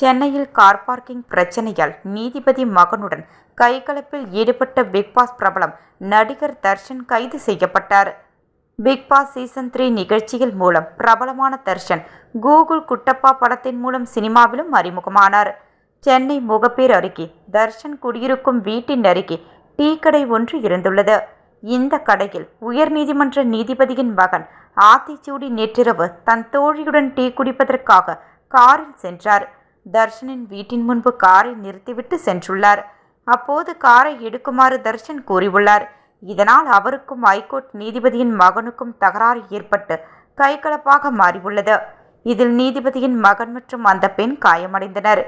சென்னையில் car parking பிரச்சனையால் நீதிபதி மகனுடன் கைகலப்பில் ஈடுபட்ட பிக்பாஸ் பிரபலம் நடிகர் தர்ஷன் கைது செய்யப்பட்டார். பிக்பாஸ் சீசன் 3 நிகழ்ச்சிகள் மூலம் பிரபலமான தர்ஷன் கூகுள் குட்டப்பா படத்தின் மூலம் சினிமாவிலும் அறிமுகமானார். சென்னை முகப்பேர் அருகே தர்ஷன் குடியிருக்கும் வீட்டின் அருகே டீ கடை ஒன்று இருந்துள்ளது. இந்த கடையில் உயர்நீதிமன்ற நீதிபதியின் மகன் ஆத்திச்சூடி நேற்றிரவு தன் தோழியுடன் டீ குடிப்பதற்காக காரில் சென்றார். தர்ஷனின் வீட்டின் முன்பு காரை நிறுத்திவிட்டு சென்றுள்ளார். அப்போது காரை எடுக்குமாறு தர்ஷன் கூறியுள்ளார். இதனால் அவருக்கும் ஐகோர்ட் நீதிபதியின் மகனுக்கும் தகராறு ஏற்பட்டு கைகலப்பாக மாறியுள்ளது. இதில் நீதிபதியின் மகன் மற்றும் அந்த பெண் காயமடைந்தனர்.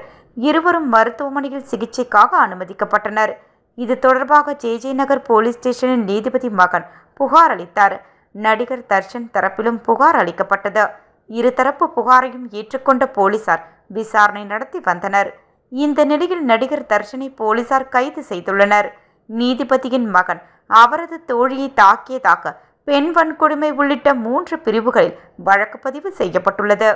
இருவரும் மருத்துவமனையில் சிகிச்சைக்காக அனுமதிக்கப்பட்டனர். இது தொடர்பாக ஜே நகர் போலீஸ் ஸ்டேஷனில் நீதிபதி மகன் புகார் அளித்தார். நடிகர் தர்ஷன் தரப்பிலும் புகார் அளிக்கப்பட்டது. இருதரப்பு புகாரையும் ஏற்றுக்கொண்ட போலீசார் விசாரணை நடத்தி வந்தனர். இந்த நிலையில் நடிகர் தர்ஷனை போலீசார் கைது செய்துள்ளனர். நீதிபதியின் மகன் அவரது தோழியை தாக்கியதாக பெண் வன்கொடுமை உள்ளிட்ட 3 பிரிவுகளில் வழக்கு பதிவு செய்யப்பட்டுள்ளது.